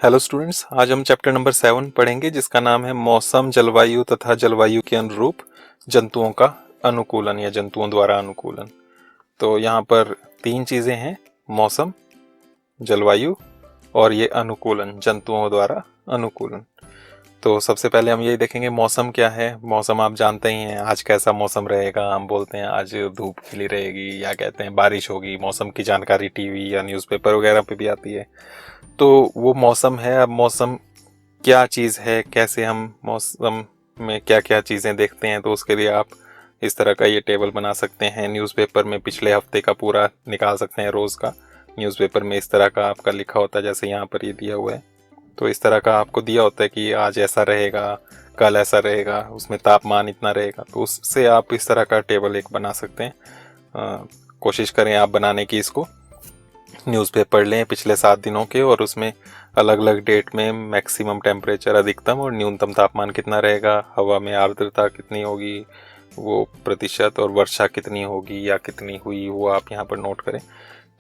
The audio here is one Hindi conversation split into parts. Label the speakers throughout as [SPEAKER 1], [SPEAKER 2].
[SPEAKER 1] हेलो स्टूडेंट्स, आज हम चैप्टर नंबर 7 पढ़ेंगे जिसका नाम है मौसम, जलवायु तथा जलवायु के अनुरूप जंतुओं का अनुकूलन या जंतुओं द्वारा अनुकूलन। तो यहाँ पर तीन चीज़ें हैं, मौसम, जलवायु और ये अनुकूलन, जंतुओं द्वारा अनुकूलन। तो सबसे पहले हम यही देखेंगे मौसम क्या है। मौसम आप जानते ही हैं, आज कैसा मौसम रहेगा। हम बोलते हैं आज धूप खिली रहेगी या कहते हैं बारिश होगी। मौसम की जानकारी टीवी या न्यूज़पेपर वगैरह पे भी आती है। तो वो मौसम है। अब मौसम क्या चीज़ है, कैसे हम मौसम में क्या क्या चीज़ें देखते हैं, तो उसके लिए आप इस तरह का ये टेबल बना सकते हैं। न्यूज़पेपर में पिछले हफ्ते का पूरा निकाल सकते हैं, रोज़ का। न्यूज़पेपर में इस तरह का आपका लिखा होता है, जैसे यहाँ पर ये दिया हुआ है। तो इस तरह का आपको दिया होता है कि आज ऐसा रहेगा, कल ऐसा रहेगा, उसमें तापमान इतना रहेगा। तो उससे आप इस तरह का टेबल एक बना सकते हैं। कोशिश करें आप बनाने की। इसको न्यूज़पेपर लें पिछले 7 दिनों के, और उसमें अलग अलग डेट में मैक्सिमम टेम्परेचर, अधिकतम और न्यूनतम तापमान कितना रहेगा, हवा में आर्द्रता कितनी होगी, वो प्रतिशत, और वर्षा कितनी होगी या कितनी हुई, वो आप यहाँ पर नोट करें।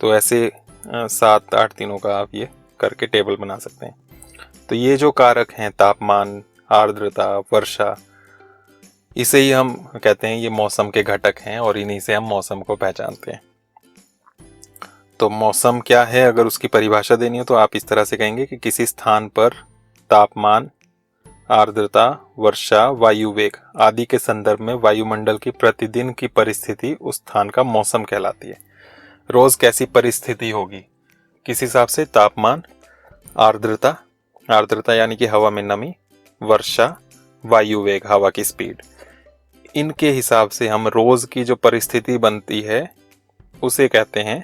[SPEAKER 1] तो ऐसे 7-8 दिनों का आप ये करके टेबल बना सकते हैं। तो ये जो कारक हैं, तापमान, आर्द्रता, वर्षा, इसे ही हम कहते हैं ये मौसम के घटक हैं, और इन्हीं से हम मौसम को पहचानते हैं। तो मौसम क्या है, अगर उसकी परिभाषा देनी हो तो आप इस तरह से कहेंगे कि किसी स्थान पर तापमान, आर्द्रता, वर्षा, वायु वेग आदि के संदर्भ में वायुमंडल की प्रतिदिन की परिस्थिति उस स्थान का मौसम कहलाती है। रोज कैसी परिस्थिति होगी, किस हिसाब से, तापमान, आर्द्रता, आर्द्रता यानी कि हवा में नमी, वर्षा, वायु वेग हवा की स्पीड, इनके हिसाब से हम रोज की जो परिस्थिति बनती है उसे कहते हैं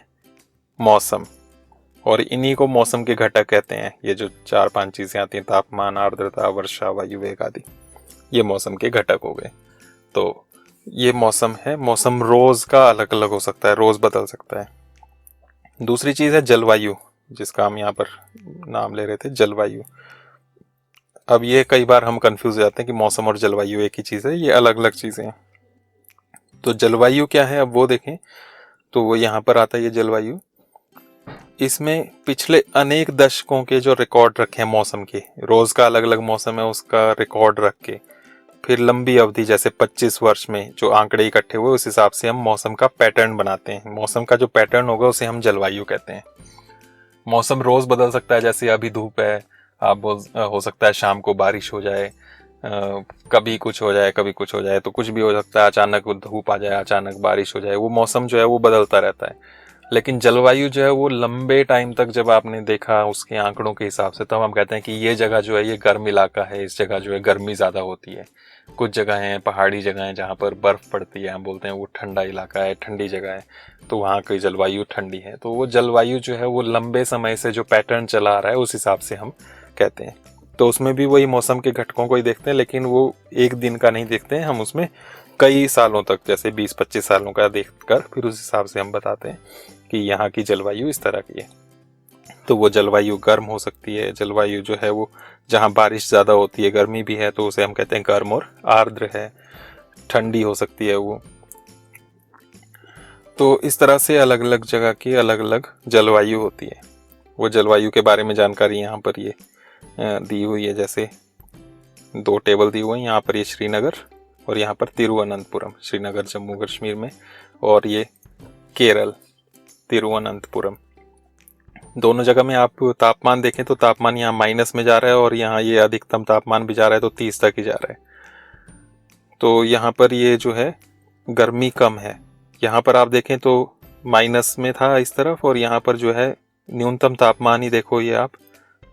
[SPEAKER 1] मौसम। और इन्हीं को मौसम के घटक कहते हैं। ये जो 4-5 चीजें आती हैं, तापमान, आर्द्रता, वर्षा, वायु वेग आदि, ये मौसम के घटक हो गए। तो ये मौसम है। मौसम रोज का अलग अलग हो सकता है, रोज बदल सकता है। दूसरी चीज है जलवायु, जिसका हम यहाँ पर नाम ले रहे थे, जलवायु। अब ये कई बार हम कंफ्यूज हो जाते हैं कि मौसम और जलवायु एक ही चीज है, ये अलग अलग चीजें हैं। तो जलवायु क्या है, अब वो देखें तो वो यहाँ पर आता है, ये जलवायु। इसमें पिछले अनेक दशकों के जो रिकॉर्ड रखे हैं मौसम के, रोज का अलग अलग मौसम है उसका रिकॉर्ड रख के, फिर लंबी अवधि जैसे 25 वर्ष में जो आंकड़े इकट्ठे हुए, उस हिसाब से हम मौसम का पैटर्न बनाते हैं। मौसम का जो पैटर्न होगा उसे हम जलवायु कहते हैं। मौसम रोज बदल सकता है, जैसे अभी धूप है, आप हो सकता है शाम को बारिश हो जाए, कभी कुछ हो जाए, कभी कुछ हो जाए, तो कुछ भी हो सकता है। अचानक धूप आ जाए, अचानक बारिश हो जाए, वो मौसम जो है वो बदलता रहता है। लेकिन जलवायु जो है वो लंबे टाइम तक जब आपने देखा उसके आंकड़ों के हिसाब से, तब हम कहते हैं कि ये जगह जो है ये गर्म इलाका है, इस जगह जो है गर्मी ज़्यादा होती है। कुछ जगह हैं, पहाड़ी जगह हैं जहाँ पर बर्फ़ पड़ती है, हम बोलते हैं वो ठंडा इलाका है, ठंडी जगह है, तो वहाँ की जलवायु ठंडी है। तो वो जलवायु जो है वो लंबे समय से जो पैटर्न चला आ रहा है उस हिसाब से हम कहते हैं। तो उसमें भी वही मौसम के घटकों को ही देखते हैं, लेकिन वो एक दिन का नहीं देखते हैं, हम उसमें कई सालों तक, जैसे 20-25 सालों का देखकर फिर उस हिसाब से हम बताते हैं कि यहाँ की जलवायु इस तरह की है। तो वो जलवायु गर्म हो सकती है, जलवायु जो है वो जहाँ बारिश ज़्यादा होती है, गर्मी भी है, तो उसे हम कहते हैं गर्म, और आर्द्र है, ठंडी हो सकती है वो। तो इस तरह से अलग अलग जगह की अलग अलग जलवायु होती है। वो जलवायु के बारे में जानकारी यहाँ पर ये दी हुई है। जैसे 2 टेबल दी हुई हैं, यहाँ पर ये श्रीनगर और यहाँ पर तिरुवनंतपुरम। श्रीनगर जम्मू कश्मीर में, और ये केरल, तिरुवनंतपुरम। दोनों जगह में आप तापमान देखें तो तापमान यहाँ माइनस में जा रहा है, और यहाँ ये अधिकतम तापमान भी जा रहा है, तो 30 तक ही जा रहा है। तो यहाँ पर ये जो है गर्मी कम है। यहाँ पर आप देखें तो माइनस में था इस तरफ, और यहाँ पर जो है न्यूनतम तापमान ही देखो, ये आप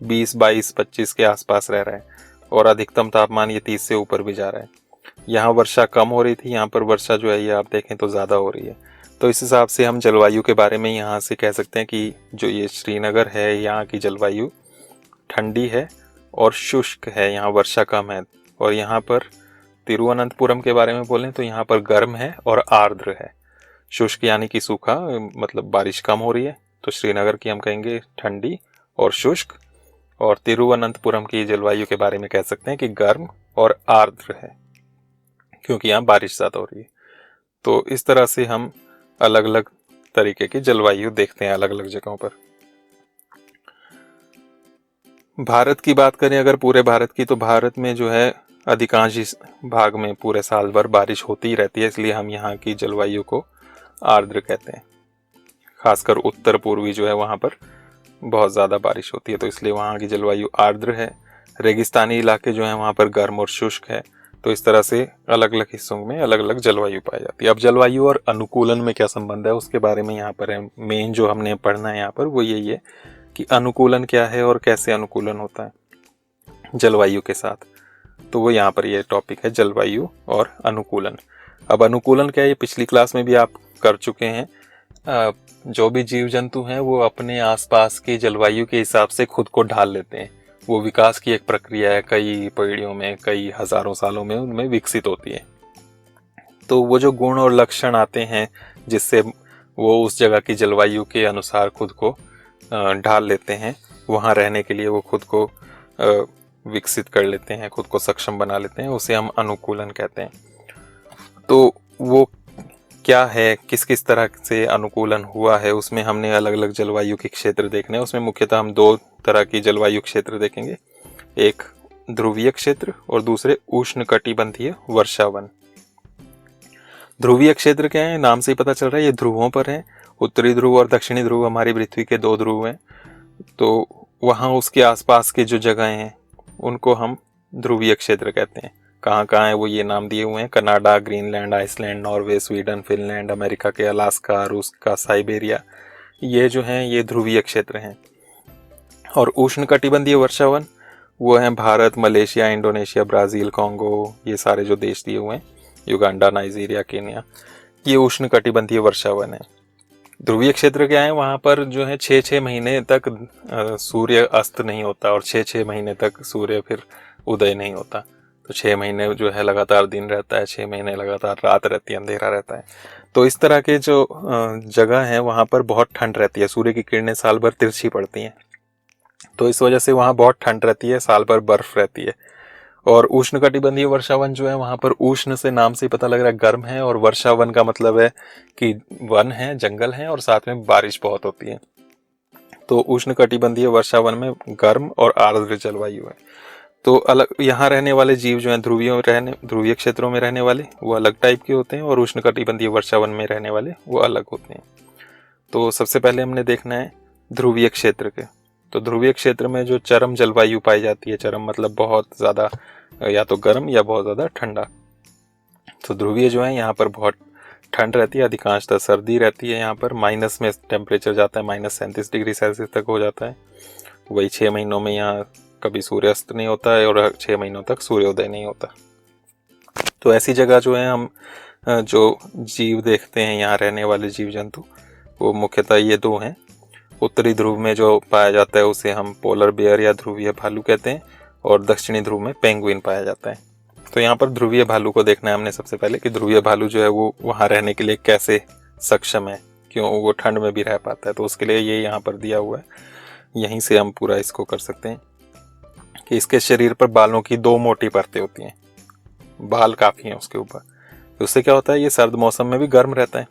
[SPEAKER 1] 20, 22, 25 के आसपास रह रहा है, और अधिकतम तापमान ये 30 से ऊपर भी जा रहा है। यहाँ वर्षा कम हो रही थी, यहाँ पर वर्षा जो है ये आप देखें तो ज़्यादा हो रही है। तो इस हिसाब से हम जलवायु के बारे में यहाँ से कह सकते हैं कि जो ये श्रीनगर है, यहाँ की जलवायु ठंडी है और शुष्क है, यहाँ वर्षा कम है। और यहाँ पर तिरुवनंतपुरम के बारे में बोलें तो यहाँ पर गर्म है और आर्द्र है। शुष्क यानी कि सूखा, मतलब बारिश कम हो रही है, तो श्रीनगर की हम कहेंगे ठंडी और शुष्क। और तिरुवनंतपुरम की जलवायु के बारे में कह सकते हैं कि गर्म और आर्द्र है, क्योंकि यहाँ बारिश ज़्यादा हो रही है। तो इस तरह से हम अलग अलग तरीके की जलवायु देखते हैं अलग अलग जगहों पर। भारत की बात करें अगर पूरे भारत की, तो भारत में जो है अधिकांश इस भाग में पूरे साल भर बारिश होती ही रहती है, इसलिए हम यहाँ की जलवायु को आर्द्र कहते हैं। खासकर उत्तर पूर्वी जो है वहाँ पर बहुत ज़्यादा बारिश होती है, तो इसलिए वहाँ की जलवायु आर्द्र है। रेगिस्तानी इलाके जो हैं वहाँ पर गर्म और शुष्क है। तो इस तरह से अलग अलग हिस्सों में अलग अलग जलवायु पाई जाती है। अब जलवायु और अनुकूलन में क्या संबंध है उसके बारे में यहाँ पर है। मेन जो हमने पढ़ना है यहाँ पर वो यही है कि अनुकूलन क्या है और कैसे अनुकूलन होता है जलवायु के साथ। तो वो यहाँ पर ये टॉपिक है, जलवायु और अनुकूलन। अब अनुकूलन क्या है, ये पिछली क्लास में भी आप कर चुके हैं। जो भी जीव जंतु हैं वो अपने आसपास की जलवायु के हिसाब से खुद को ढाल लेते हैं। वो विकास की एक प्रक्रिया है, कई पीढ़ियों में, कई हजारों सालों में उनमें विकसित होती है। तो वो जो गुण और लक्षण आते हैं जिससे वो उस जगह की जलवायु के अनुसार खुद को ढाल लेते हैं, वहाँ रहने के लिए वो खुद को विकसित कर लेते हैं, खुद को सक्षम बना लेते हैं, उसे हम अनुकूलन कहते हैं। तो वो क्या है, किस किस तरह से अनुकूलन हुआ है, उसमें हमने अलग अलग जलवायु के क्षेत्र देखने हैं। उसमें मुख्यतः हम दो तरह की जलवायु क्षेत्र देखेंगे, एक ध्रुवीय क्षेत्र और दूसरे उष्णकटिबंधीय वर्षावन। ध्रुवीय क्षेत्र क्या है, नाम से ही पता चल रहा है ये ध्रुवों पर है। उत्तरी ध्रुव और दक्षिणी ध्रुव हमारी पृथ्वी के दो ध्रुव हैं, तो वहाँ उसके आसपास के जो जगहें हैं उनको हम ध्रुवीय क्षेत्र कहते हैं। कहाँ कहाँ है वो ये नाम दिए हुए हैं, Canada, Greenland, Iceland, Norway, Sweden, Finland, America के अलास्का, रूस का साइबेरिया, ये जो हैं ये ध्रुवीय क्षेत्र हैं। और उष्णकटिबंधीय वर्षावन वो हैं Bharat, Malaysia, Indonesia, Brazil, Congo, ये सारे जो देश दिए हुए हैं, युगांडा, नाइजीरिया, केन्या, ये उष्णकटिबंधीय वर्षावन है। ध्रुवीय क्षेत्र क्या है, वहाँ पर जो है 6-6 महीने तक सूर्य अस्त नहीं होता और 6-6 महीने तक सूर्य फिर उदय नहीं होता। तो 6 महीने जो है लगातार दिन रहता है, 6 महीने लगातार रात रहती है, अंधेरा रहता है। तो इस तरह के जो जगह है वहाँ पर बहुत ठंड रहती है, सूर्य की किरणें साल भर तिरछी पड़ती हैं, तो इस वजह से वहाँ बहुत ठंड रहती है, साल भर बर्फ रहती है। और उष्णकटिबंधीय वर्षावन जो है वहाँ पर उष्ण से नाम से पता लग रहा है गर्म है, और वर्षावन का मतलब है कि वन है, जंगल है और साथ में बारिश बहुत होती है। तो उष्णकटिबंधीय वर्षावन में गर्म और आर्द्र जलवायु है। तो अलग यहाँ रहने वाले जीव जो हैं ध्रुवीय क्षेत्रों में रहने वाले वो अलग टाइप के होते हैं, और उष्णकटिबंधीय वर्षावन में रहने वाले वो अलग होते हैं। तो सबसे पहले हमने देखना है ध्रुवीय क्षेत्र के। तो ध्रुवीय क्षेत्र में जो चरम जलवायु पाई जाती है, चरम मतलब बहुत ज़्यादा या तो गर्म या बहुत ज़्यादा ठंडा। तो ध्रुवीय जो है यहाँ पर बहुत ठंड रहती है, अधिकांशतः सर्दी रहती है। यहाँ पर माइनस में टेम्परेचर जाता है, -37 डिग्री सेल्सियस तक हो जाता है। वही 6 महीनों में यहाँ कभी सूर्यास्त नहीं होता है और 6 महीनों तक सूर्योदय नहीं होता। तो ऐसी जगह जो है हम जो जीव देखते हैं, यहाँ रहने वाले जीव जंतु, वो मुख्यतः ये दो हैं। उत्तरी ध्रुव में जो पाया जाता है उसे हम पोलर बेयर या ध्रुवीय भालू कहते हैं, और दक्षिणी ध्रुव में पेंगुइन पाया जाता है। तो यहाँ पर ध्रुवीय भालू को देखना है हमने सबसे पहले कि ध्रुवीय भालू जो है वो वहाँ रहने के लिए कैसे सक्षम है, क्यों वो ठंड में भी रह पाता है। तो उसके लिए ये यहाँ पर दिया हुआ है, यहीं से हम पूरा इसको कर सकते हैं कि इसके शरीर पर बालों की 2 मोटी परतें होती हैं, बाल काफ़ी हैं उसके ऊपर। तो उससे क्या होता है, ये सर्द मौसम में भी गर्म रहता है।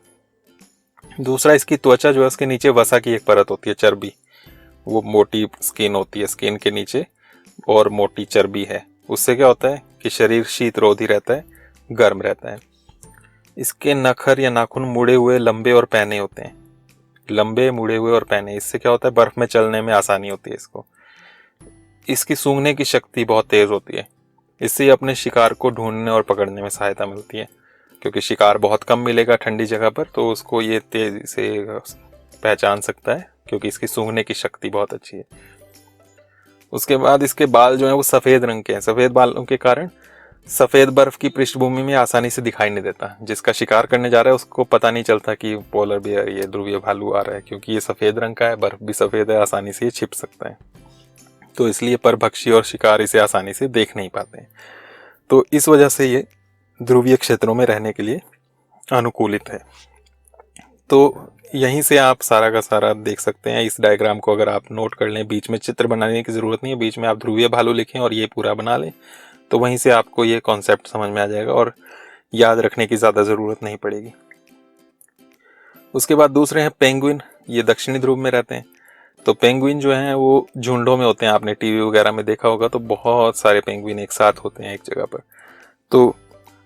[SPEAKER 1] दूसरा, इसकी त्वचा जो है उसके नीचे वसा की एक परत होती है, चर्बी, वो मोटी स्किन होती है, स्किन के नीचे और मोटी चर्बी है। उससे क्या होता है कि शरीर शीतरोधी रहता है, गर्म रहता है। इसके नखर या नाखून मुड़े हुए, लंबे और पैने होते हैं, लंबे, मुड़े हुए और पैने। इससे क्या होता है, बर्फ में चलने में आसानी होती है इसको। इसकी सूंघने की शक्ति बहुत तेज होती है, इससे अपने शिकार को ढूंढने और पकड़ने में सहायता मिलती है, क्योंकि शिकार बहुत कम मिलेगा ठंडी जगह पर, तो उसको ये तेज से पहचान सकता है क्योंकि इसकी सूंघने की शक्ति बहुत अच्छी है। उसके बाद इसके बाल जो हैं वो सफ़ेद रंग के हैं। सफ़ेद बालों के कारण सफ़ेद बर्फ की पृष्ठभूमि में आसानी से दिखाई नहीं देता। जिसका शिकार करने जा रहा है उसको पता नहीं चलता कि पोलर बेयर, ये ध्रुवीय भालू आ रहा है, क्योंकि ये सफ़ेद रंग का है, बर्फ भी सफ़ेद है, आसानी से ये छिप सकता है। तो इसलिए परभक्षी और शिकार इसे आसानी से देख नहीं पाते हैं। तो इस वजह से ये ध्रुवीय क्षेत्रों में रहने के लिए अनुकूलित है। तो यहीं से आप सारा का सारा देख सकते हैं। इस डायग्राम को अगर आप नोट कर लें, बीच में चित्र बनाने की ज़रूरत नहीं है, बीच में आप ध्रुवीय भालू लिखें और ये पूरा बना लें, तो वहीं से आपको ये कॉन्सेप्ट समझ में आ जाएगा और याद रखने की ज़्यादा ज़रूरत नहीं पड़ेगी। उसके बाद दूसरे हैं पेंगुइन, ये दक्षिणी ध्रुव में रहते हैं। तो पेंगुइन जो हैं वो झुंडों में होते हैं, आपने टीवी वगैरह में देखा होगा, तो बहुत सारे पेंगुइन एक साथ होते हैं एक जगह पर। तो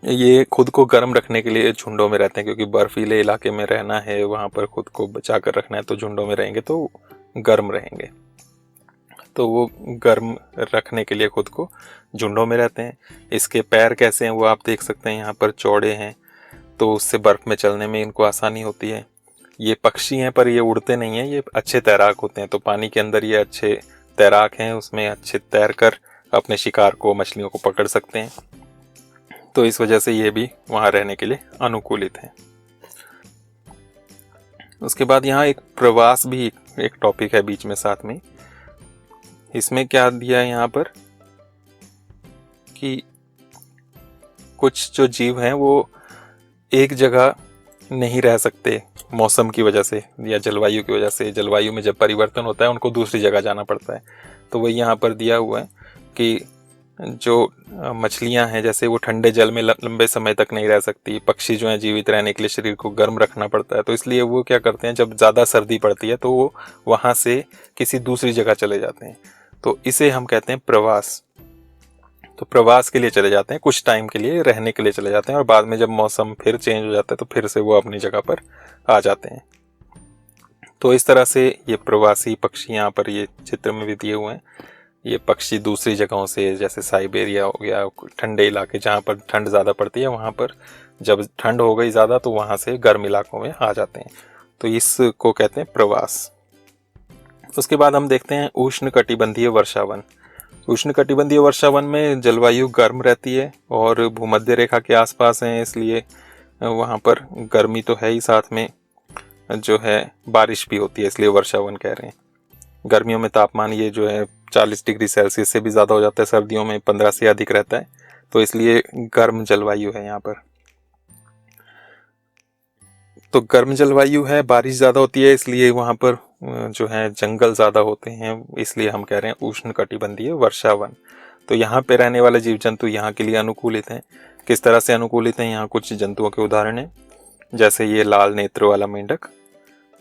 [SPEAKER 1] ये खुद को गर्म रखने के लिए झुंडों में रहते हैं, क्योंकि बर्फीले इलाके में रहना है, वहाँ पर खुद को बचा कर रखना है, तो झुंडों में रहेंगे तो गर्म रहेंगे। तो वो गर्म रखने के लिए खुद को झुंडों में रहते हैं। इसके पैर कैसे हैं वो आप देख सकते हैं, यहाँ पर चौड़े हैं, तो उससे बर्फ़ में चलने में इनको आसानी होती है। ये पक्षी हैं पर ये उड़ते नहीं हैं, ये अच्छे तैराक होते हैं, तो पानी के अंदर ये अच्छे तैराक हैं, उसमें अच्छे तैर कर अपने शिकार को, मछलियों को पकड़ सकते हैं। तो इस वजह से ये भी वहाँ रहने के लिए अनुकूलित हैं। उसके बाद यहाँ एक प्रवास भी एक टॉपिक है बीच में साथ में। इसमें क्या दिया है यहाँ पर कि कुछ जो जीव हैं वो एक जगह नहीं रह सकते मौसम की वजह से या जलवायु की वजह से। जलवायु में जब परिवर्तन होता है उनको दूसरी जगह जाना पड़ता है। तो वही यहाँ पर दिया हुआ है कि जो मछलियाँ हैं जैसे वो ठंडे जल में लंबे समय तक नहीं रह सकती। पक्षी जो हैं जीवित रहने के लिए शरीर को गर्म रखना पड़ता है, तो इसलिए वो क्या करते हैं, जब ज़्यादा सर्दी पड़ती है तो वो वहाँ से किसी दूसरी जगह चले जाते हैं। तो इसे हम कहते हैं प्रवास। तो प्रवास के लिए चले जाते हैं, कुछ टाइम के लिए रहने के लिए चले जाते हैं, और बाद में जब मौसम फिर चेंज हो जाता है तो फिर से वो अपनी जगह पर आ जाते हैं। तो इस तरह से ये प्रवासी पक्षी यहाँ पर ये चित्र में भी दिए हुए हैं। ये पक्षी दूसरी जगहों से, जैसे साइबेरिया हो गया, ठंडे इलाके जहाँ पर ठंड ज़्यादा पड़ती है, वहाँ पर जब ठंड हो गई ज़्यादा तो वहाँ से गर्म इलाकों में आ जाते हैं। तो इसको कहते हैं प्रवास। उसके बाद हम देखते हैं उष्णकटिबंधीय वर्षावन। उष्णकटिबंधीय वर्षावन में जलवायु गर्म रहती है और भूमध्य रेखा के आसपास हैं, इसलिए वहाँ पर गर्मी तो है ही, साथ में जो है बारिश भी होती है, इसलिए वर्षावन कह रहे हैं। गर्मियों में तापमान ये जो है 40 डिग्री सेल्सियस से भी ज़्यादा हो जाता है, सर्दियों में 15 से अधिक रहता है, तो इसलिए गर्म जलवायु है यहाँ पर। तो गर्म जलवायु है, बारिश ज़्यादा होती है, इसलिए वहाँ पर जो है जंगल ज़्यादा होते हैं, इसलिए हम कह रहे हैं उष्णकटिबंधीय वर्षावन। तो यहाँ पे रहने वाले जीव जंतु यहाँ के लिए अनुकूलित हैं। किस तरह से अनुकूलित हैं, यहाँ कुछ जंतुओं के उदाहरण हैं, जैसे ये लाल नेत्र वाला मेंढक।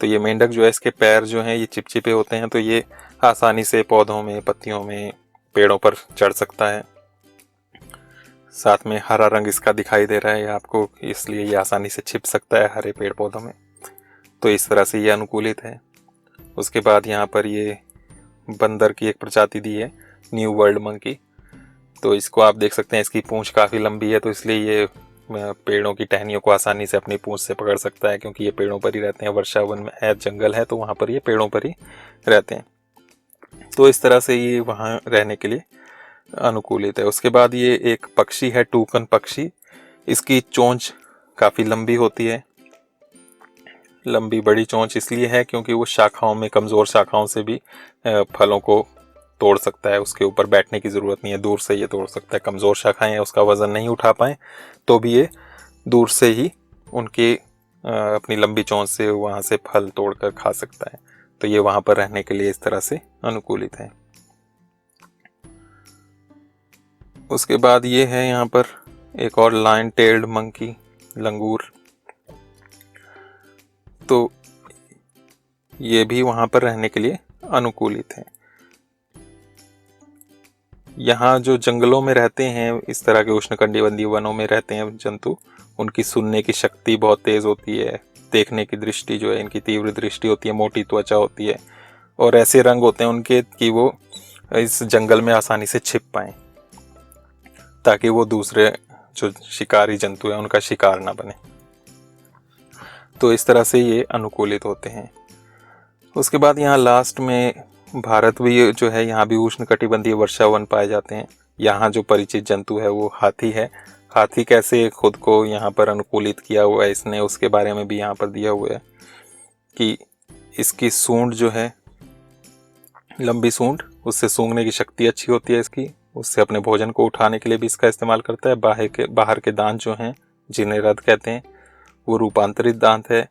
[SPEAKER 1] तो ये मेंढक जो है, इसके पैर जो हैं ये चिपचिपे होते हैं, तो ये आसानी से पौधों में, पत्तियों में, पेड़ों पर चढ़ सकता है। साथ में हरा रंग इसका दिखाई दे रहा है आपको, इसलिए ये आसानी से छिप सकता है हरे पेड़ पौधों में। तो इस तरह से ये अनुकूलित है। उसके बाद यहाँ पर ये बंदर की एक प्रजाति दी है, न्यू वर्ल्ड मंकी। तो इसको आप देख सकते हैं, इसकी पूंछ काफ़ी लंबी है, तो इसलिए ये पेड़ों की टहनियों को आसानी से अपनी पूंछ से पकड़ सकता है, क्योंकि ये पेड़ों पर ही रहते हैं। वर्षावन में है, जंगल है, तो वहाँ पर ये पेड़ों पर ही रहते हैं। तो इस तरह से ये वहाँ रहने के लिए अनुकूलित है। उसके बाद ये एक पक्षी है, टूकन पक्षी। इसकी चोंच काफ़ी लंबी होती है। लंबी बड़ी चोंच इसलिए है क्योंकि वो शाखाओं में, कमज़ोर शाखाओं से भी फलों को तोड़ सकता है। उसके ऊपर बैठने की ज़रूरत नहीं है, दूर से ये तोड़ सकता है। कमज़ोर शाखाएं हैं, उसका वज़न नहीं उठा पाएँ तो भी ये दूर से ही उनके अपनी लंबी चोंच से वहाँ से फल तोड़ कर खा सकता है। तो ये वहाँ पर रहने के लिए इस तरह से अनुकूलित है। उसके बाद ये है यहाँ पर एक और लायन टेल्ड मंकी, लंगूर। तो ये भी वहाँ पर रहने के लिए अनुकूलित है। यहाँ जो जंगलों में रहते हैं, इस तरह के उष्णकटिबंधीय वनों में रहते हैं जंतु, उनकी सुनने की शक्ति बहुत तेज़ होती है। देखने की दृष्टि जो है, इनकी तीव्र दृष्टि होती है, मोटी त्वचा होती है, और ऐसे रंग होते हैं उनके कि वो इस जंगल में आसानी से छिप पाएँ, ताकि वो दूसरे जो शिकारी जंतु हैं उनका शिकार ना बने। तो इस तरह से ये अनुकूलित होते हैं। उसके बाद यहाँ लास्ट में भारत भी जो है, यहाँ भी उष्णकटिबंधीय वर्षावन पाए जाते हैं। यहाँ जो परिचित जंतु है वो हाथी है। हाथी कैसे खुद को यहाँ पर अनुकूलित किया हुआ है इसने, उसके बारे में भी यहाँ पर दिया हुआ है कि इसकी सूंड जो है, लंबी सूंड, उससे सूंघने की शक्ति अच्छी होती है इसकी। उससे अपने भोजन को उठाने के लिए भी इसका इस्तेमाल करता है। बाहर के दांत जो हैं, जिन्हें रद कहते हैं, वो रूपांतरित दांत है।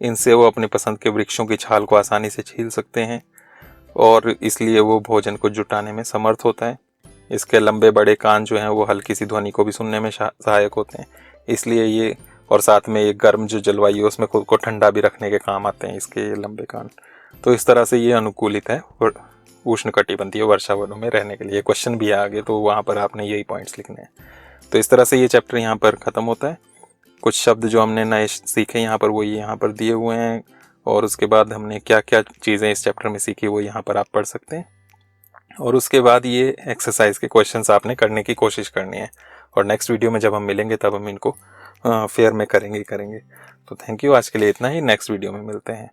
[SPEAKER 1] इनसे वो अपने पसंद के वृक्षों की छाल को आसानी से छील सकते हैं, और इसलिए वो भोजन को जुटाने में समर्थ होता है। इसके लंबे बड़े कान जो हैं वो हल्की सी ध्वनि को भी सुनने में सहायक होते हैं, इसलिए ये, और साथ में ये गर्म जो जलवायु है उसमें खुद को ठंडा भी रखने के काम आते हैं इसके लंबे कान। तो इस तरह से ये अनुकूलित है उष्णकटिबंधीय वर्षावनों में रहने के लिए। क्वेश्चन भी है आगे, तो वहाँ पर आपने यही पॉइंट्स लिखने हैं। तो इस तरह से ये चैप्टर यहाँ पर ख़त्म होता है। कुछ शब्द जो हमने नए सीखे यहाँ पर वो यहाँ पर दिए हुए हैं, और उसके बाद हमने क्या क्या चीज़ें इस चैप्टर में सीखी वो यहाँ पर आप पढ़ सकते हैं। और उसके बाद ये एक्सरसाइज के क्वेश्चंस आपने करने की कोशिश करनी है, और नेक्स्ट वीडियो में जब हम मिलेंगे तब हम इनको फेयर में करेंगे। तो थैंक यू, आज के लिए इतना ही। नेक्स्ट वीडियो में मिलते हैं।